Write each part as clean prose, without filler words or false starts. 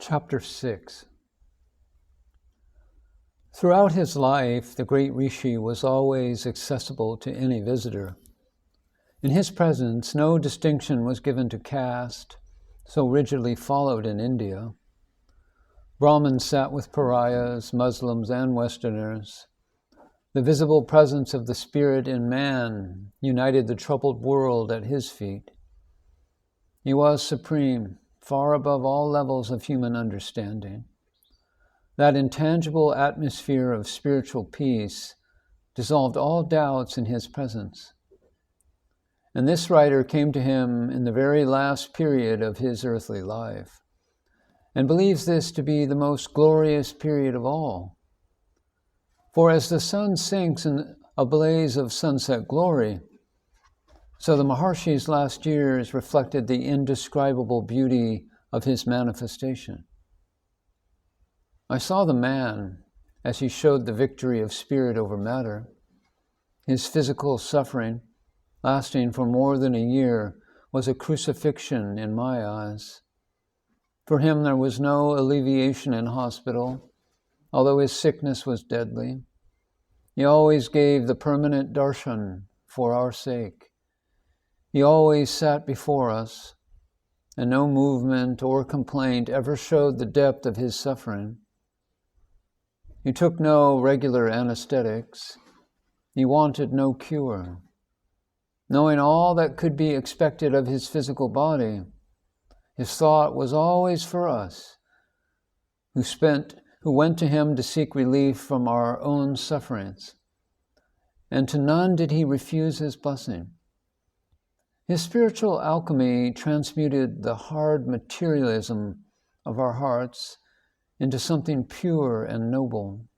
Chapter 6. Throughout his life, the Great Rishi was always accessible to any visitor. In his presence, no distinction was given to caste, so rigidly followed in India. Brahmins sat with pariahs, Muslims, and Westerners. The visible presence of the Spirit in man united the troubled world at his feet. He was supreme, far above all levels of human understanding. That intangible atmosphere of spiritual peace dissolved all doubts in his presence. And this writer came to him in the very last period of his earthly life, and believes this to be the most glorious period of all. For as the sun sinks in a blaze of sunset glory, so the Maharshi's last years reflected the indescribable beauty of his manifestation. I saw the man as he showed the victory of spirit over matter. His physical suffering, lasting for more than a year, was a crucifixion in my eyes. For him there was no alleviation in hospital, although his sickness was deadly. He always gave the permanent darshan for our sake. He always sat before us, and no movement or complaint ever showed the depth of his suffering. He took no regular anesthetics. He wanted no cure. Knowing all that could be expected of his physical body, his thought was always for us, who went to him to seek relief from our own sufferings. And to none did he refuse his blessing. His spiritual alchemy transmuted the hard materialism of our hearts into something pure and noble.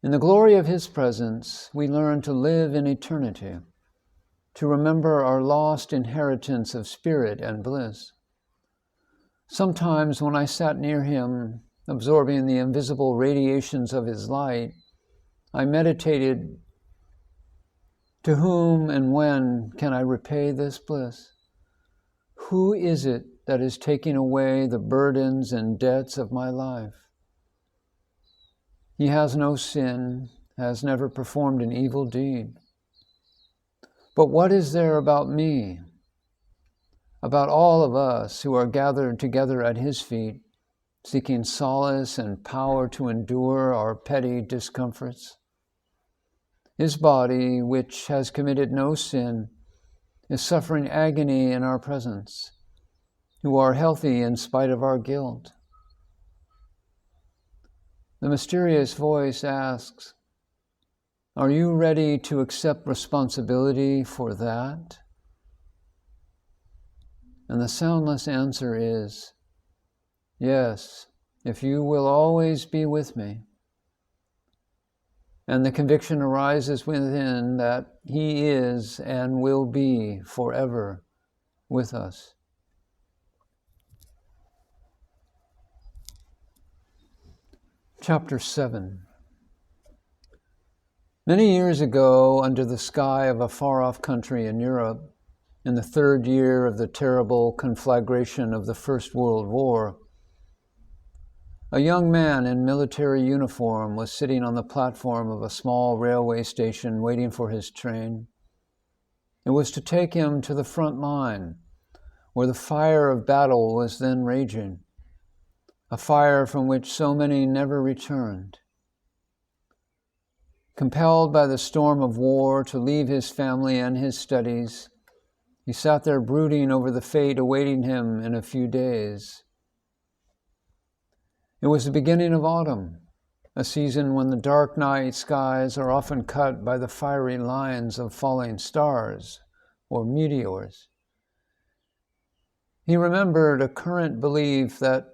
In the glory of his presence, we learn to live in eternity, to remember our lost inheritance of spirit and bliss. Sometimes when I sat near him, absorbing the invisible radiations of his light, I meditated, to whom and when can I repay this bliss? Who is it that is taking away the burdens and debts of my life? He has no sin, has never performed an evil deed. But what is there about me, about all of us who are gathered together at his feet, seeking solace and power to endure our petty discomforts? His body, which has committed no sin, is suffering agony in our presence, who are healthy in spite of our guilt. The mysterious voice asks, are you ready to accept responsibility for that? And the soundless answer is, yes, if you will always be with me. And the conviction arises within that he is and will be forever with us. Chapter 7. Many years ago, under the sky of a far-off country in Europe, in the third year of the terrible conflagration of the First World War, a young man in military uniform was sitting on the platform of a small railway station waiting for his train. It was to take him to the front line, where the fire of battle was then raging, a fire from which so many never returned. Compelled by the storm of war to leave his family and his studies, he sat there brooding over the fate awaiting him in a few days. It was the beginning of autumn, a season when the dark night skies are often cut by the fiery lines of falling stars or meteors. He remembered a current belief that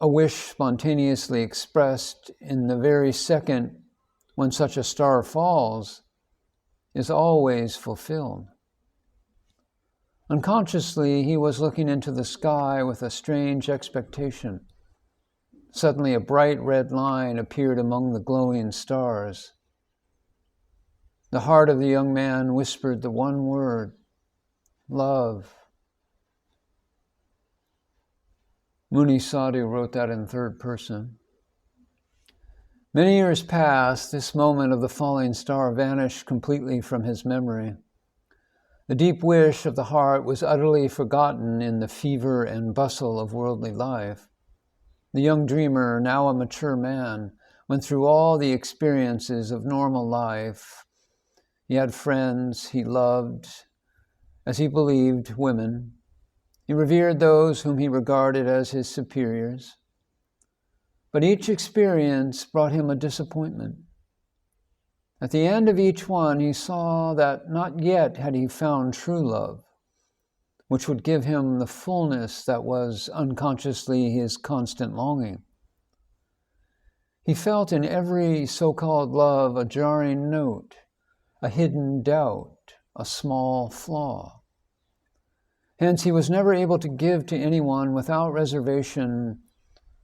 a wish spontaneously expressed in the very second when such a star falls is always fulfilled. Unconsciously, he was looking into the sky with a strange expectation. Suddenly, a bright red line appeared among the glowing stars. The heart of the young man whispered the one word, love. Mouni Sadhu wrote that in third person. Many years passed, this moment of the falling star vanished completely from his memory. The deep wish of the heart was utterly forgotten in the fever and bustle of worldly life. The young dreamer, now a mature man, went through all the experiences of normal life. He had friends, he loved, as he believed, women. He revered those whom he regarded as his superiors. But each experience brought him a disappointment. At the end of each one, he saw that not yet had he found true love, which would give him the fullness that was unconsciously his constant longing. He felt in every so-called love a jarring note, a hidden doubt, a small flaw. Hence, he was never able to give to anyone without reservation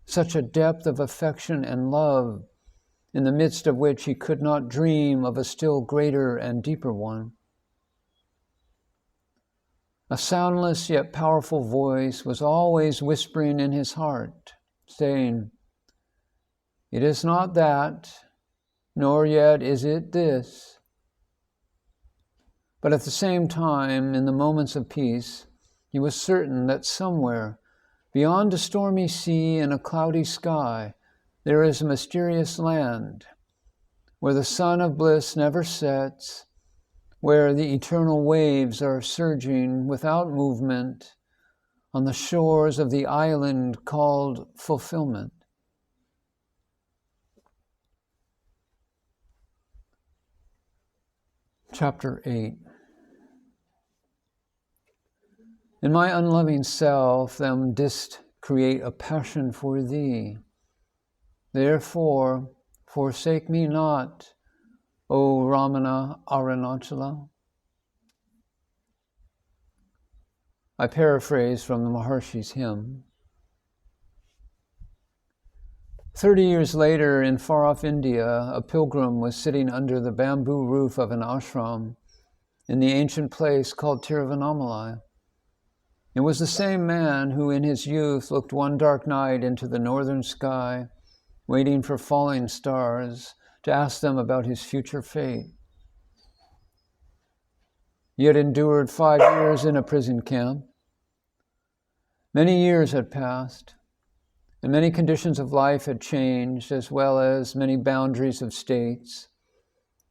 such a depth of affection and love, in the midst of which he could not dream of a still greater and deeper one. A soundless yet powerful voice was always whispering in his heart, saying, "It is not that, nor yet is it this." But at the same time, in the moments of peace, he was certain that somewhere, beyond a stormy sea and a cloudy sky, there is a mysterious land where the sun of bliss never sets, where the eternal waves are surging without movement on the shores of the island called fulfillment. Chapter 8. In my unloving self, thou didst create a passion for thee. Therefore, forsake me not, O Ramana Arunachala. I paraphrase from the Maharshi's hymn. 30 years later, in far-off India, a pilgrim was sitting under the bamboo roof of an ashram in the ancient place called Tiruvannamalai. It was the same man who in his youth looked one dark night into the northern sky, waiting for falling stars to ask them about his future fate. He had endured 5 years in a prison camp. Many years had passed, and many conditions of life had changed, as well as many boundaries of states.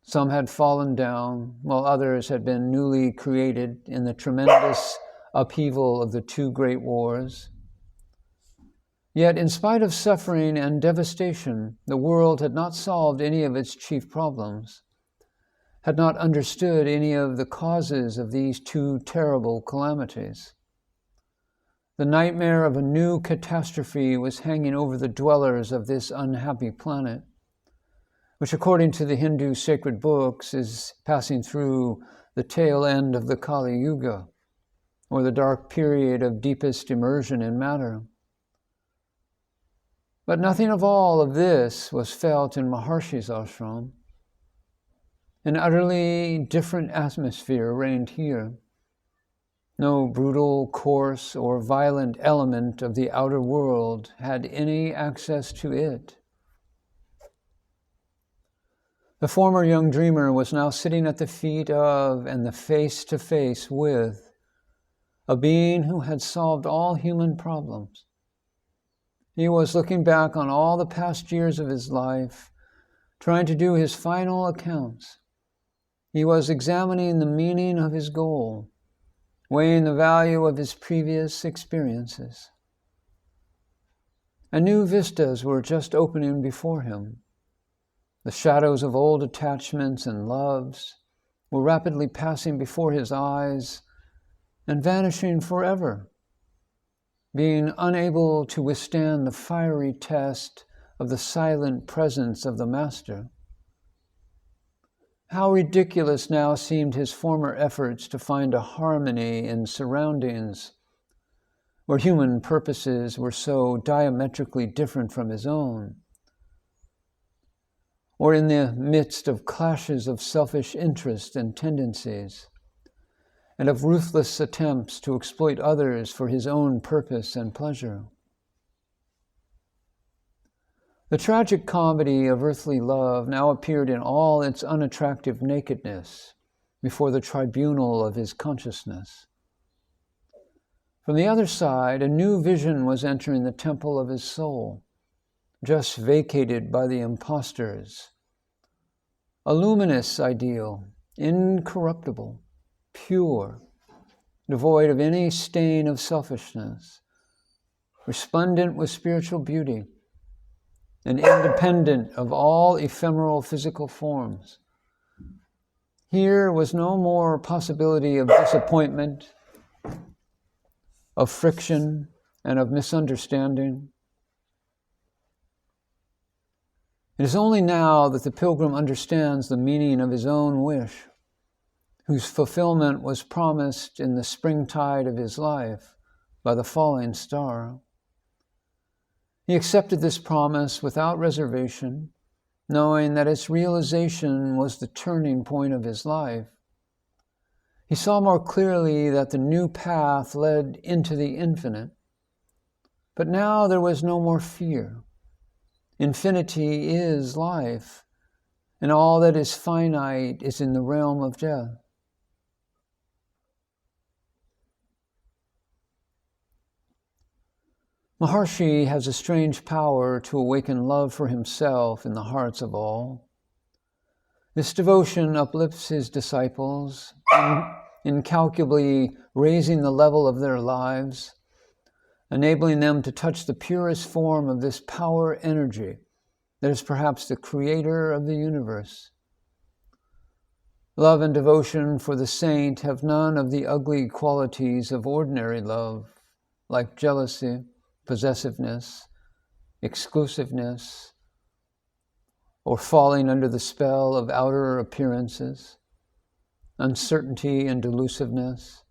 Some had fallen down, while others had been newly created in the tremendous upheaval of the 2 great wars. Yet, in spite of suffering and devastation, the world had not solved any of its chief problems, had not understood any of the causes of these 2 terrible calamities. The nightmare of a new catastrophe was hanging over the dwellers of this unhappy planet, which, according to the Hindu sacred books, is passing through the tail end of the Kali Yuga, or the dark period of deepest immersion in matter. But nothing of all of this was felt in Maharshi's ashram. An utterly different atmosphere reigned here. No brutal, coarse, or violent element of the outer world had any access to it. The former young dreamer was now sitting at the feet of and the face-to-face with a being who had solved all human problems. He was looking back on all the past years of his life, trying to do his final accounts. He was examining the meaning of his goal, weighing the value of his previous experiences. And new vistas were just opening before him. The shadows of old attachments and loves were rapidly passing before his eyes and vanishing forever, being unable to withstand the fiery test of the silent presence of the Master. How ridiculous now seemed his former efforts to find a harmony in surroundings where human purposes were so diametrically different from his own, or in the midst of clashes of selfish interest and tendencies, and of ruthless attempts to exploit others for his own purpose and pleasure. The tragic comedy of earthly love now appeared in all its unattractive nakedness before the tribunal of his consciousness. From the other side, a new vision was entering the temple of his soul, just vacated by the impostors. A luminous ideal, incorruptible, pure, devoid of any stain of selfishness, resplendent with spiritual beauty, and independent of all ephemeral physical forms. Here was no more possibility of disappointment, of friction, and of misunderstanding. It is only now that the pilgrim understands the meaning of his own wish, whose fulfillment was promised in the springtide of his life by the falling star. He accepted this promise without reservation, knowing that its realization was the turning point of his life. He saw more clearly that the new path led into the infinite. But now there was no more fear. Infinity is life, and all that is finite is in the realm of death. Maharshi has a strange power to awaken love for himself in the hearts of all. This devotion uplifts his disciples, incalculably raising the level of their lives, enabling them to touch the purest form of this power energy that is perhaps the creator of the universe. Love and devotion for the saint have none of the ugly qualities of ordinary love, like jealousy, possessiveness, exclusiveness, or falling under the spell of outer appearances, uncertainty and delusiveness,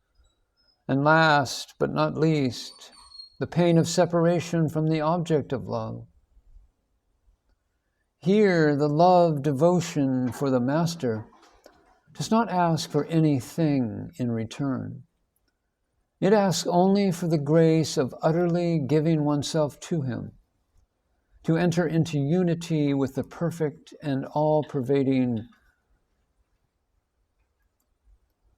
and last but not least, the pain of separation from the object of love. Here, the love devotion for the Master does not ask for anything in return. It asks only for the grace of utterly giving oneself to him, to enter into unity with the perfect and all-pervading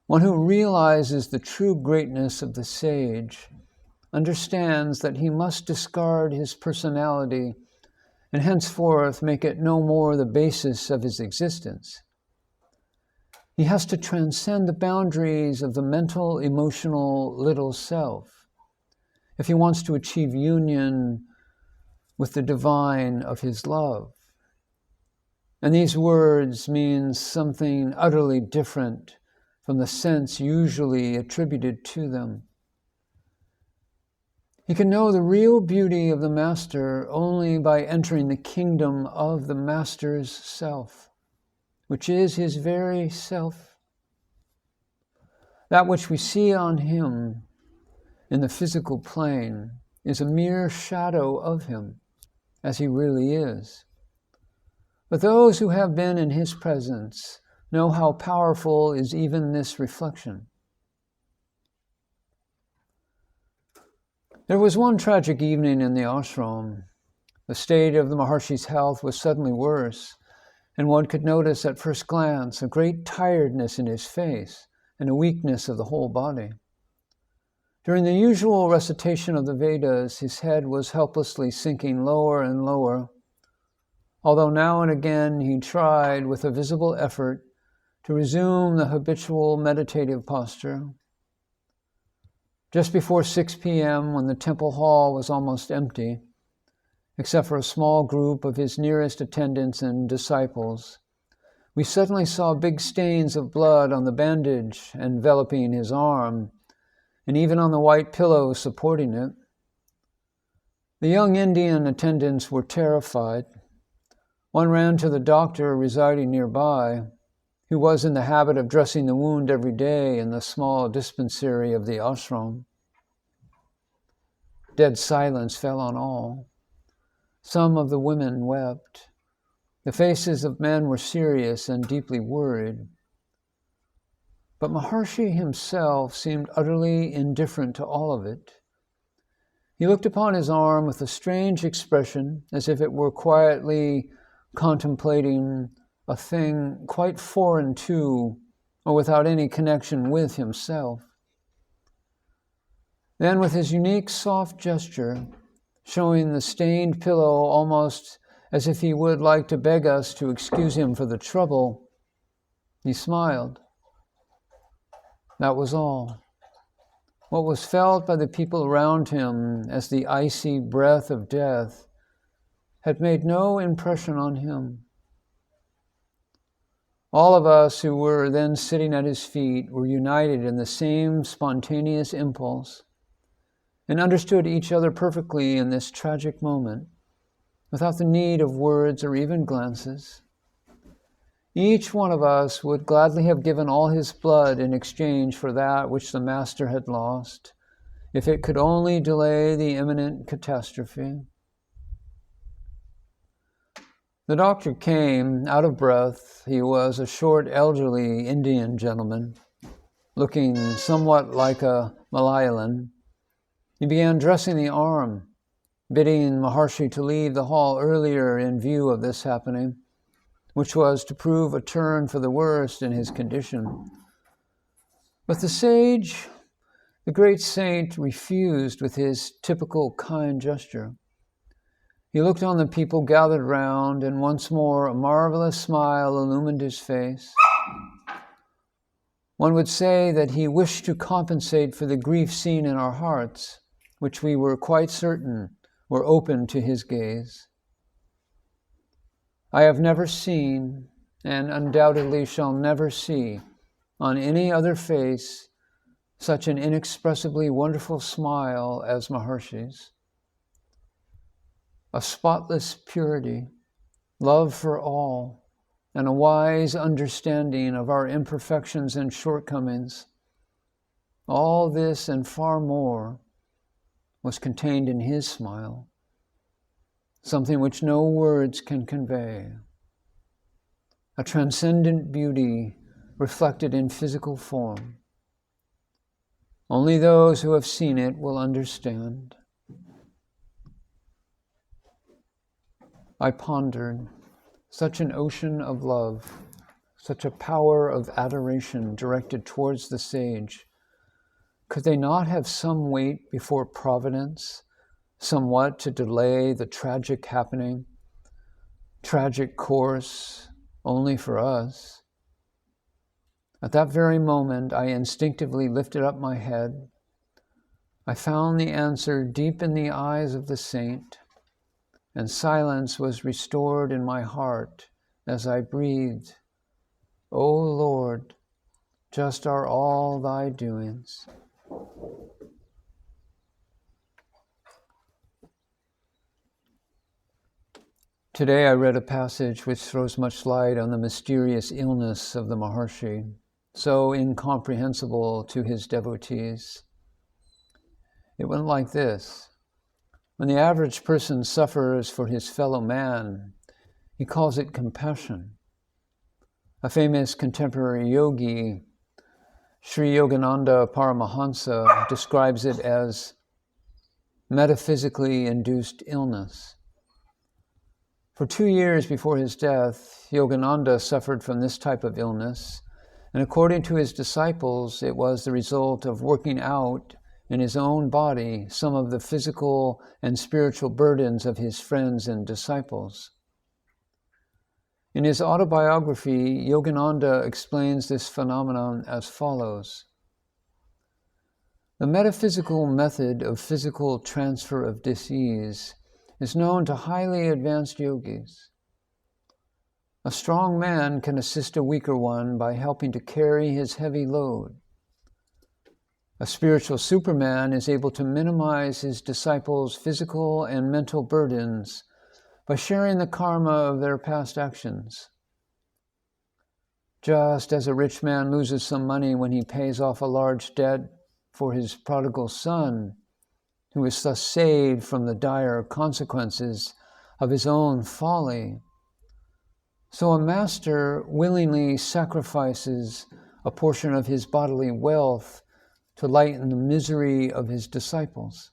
one. Who realizes the true greatness of the sage understands that he must discard his personality and henceforth make it no more the basis of his existence. He has to transcend the boundaries of the mental, emotional little self if he wants to achieve union with the divine of his love. And these words mean something utterly different from the sense usually attributed to them. He can know the real beauty of the Master only by entering the kingdom of the Master's self, which is his very self. That which we see on him in the physical plane is a mere shadow of him, as he really is. But those who have been in his presence know how powerful is even this reflection. There was one tragic evening in the ashram. The state of the Maharshi's health was suddenly worse, and one could notice at first glance a great tiredness in his face and a weakness of the whole body. During the usual recitation of the Vedas, his head was helplessly sinking lower and lower, although now and again he tried with a visible effort to resume the habitual meditative posture. Just before 6 p.m., when the temple hall was almost empty, except for a small group of his nearest attendants and disciples, we suddenly saw big stains of blood on the bandage enveloping his arm, and even on the white pillow supporting it. The young Indian attendants were terrified. One ran to the doctor residing nearby, who was in the habit of dressing the wound every day in the small dispensary of the ashram. Dead silence fell on all. Some of the women wept. The faces of men were serious and deeply worried. But Maharshi himself seemed utterly indifferent to all of it. He looked upon his arm with a strange expression, as if it were quietly contemplating a thing quite foreign to, or without any connection with himself. Then, with his unique soft gesture, showing the stained pillow almost as if he would like to beg us to excuse him for the trouble, he smiled. That was all. What was felt by the people around him as the icy breath of death had made no impression on him. All of us who were then sitting at his feet were united in the same spontaneous impulse and understood each other perfectly in this tragic moment, without the need of words or even glances. Each one of us would gladly have given all his blood in exchange for that which the Master had lost, if it could only delay the imminent catastrophe. The doctor came, out of breath. He was a short, elderly Indian gentleman, looking somewhat like a Malayalan. He began dressing the arm, bidding Maharshi to leave the hall earlier in view of this happening, which was to prove a turn for the worst in his condition. But the sage, the great saint, refused with his typical kind gesture. He looked on the people gathered round, and once more a marvelous smile illumined his face. One would say that he wished to compensate for the grief seen in our hearts, which we were quite certain were open to his gaze. I have never seen, and undoubtedly shall never see, on any other face such an inexpressibly wonderful smile as Maharshi's. A spotless purity, love for all, and a wise understanding of our imperfections and shortcomings. All this and far more was contained in his smile, something which no words can convey. A transcendent beauty reflected in physical form. Only those who have seen it will understand. I pondered, such an ocean of love, such a power of adoration directed towards the sage. Could they not have some weight before Providence, somewhat to delay the tragic happening, tragic course only for us? At that very moment, I instinctively lifted up my head. I found the answer deep in the eyes of the saint, and silence was restored in my heart as I breathed, O Lord, just are all thy doings. Today I read a passage which throws much light on the mysterious illness of the Maharshi, so incomprehensible to his devotees. It went like this. When the average person suffers for his fellow man, he calls it compassion. A famous contemporary yogi, Sri Yogananda Paramahansa, describes it as metaphysically induced illness. For 2 years before his death, Yogananda suffered from this type of illness, and according to his disciples, it was the result of working out in his own body some of the physical and spiritual burdens of his friends and disciples. In his autobiography, Yogananda explains this phenomenon as follows. The metaphysical method of physical transfer of disease is known to highly advanced yogis. A strong man can assist a weaker one by helping to carry his heavy load. A spiritual superman is able to minimize his disciples' physical and mental burdens by sharing the karma of their past actions. Just as a rich man loses some money when he pays off a large debt for his prodigal son, who is thus saved from the dire consequences of his own folly, so a master willingly sacrifices a portion of his bodily wealth to lighten the misery of his disciples.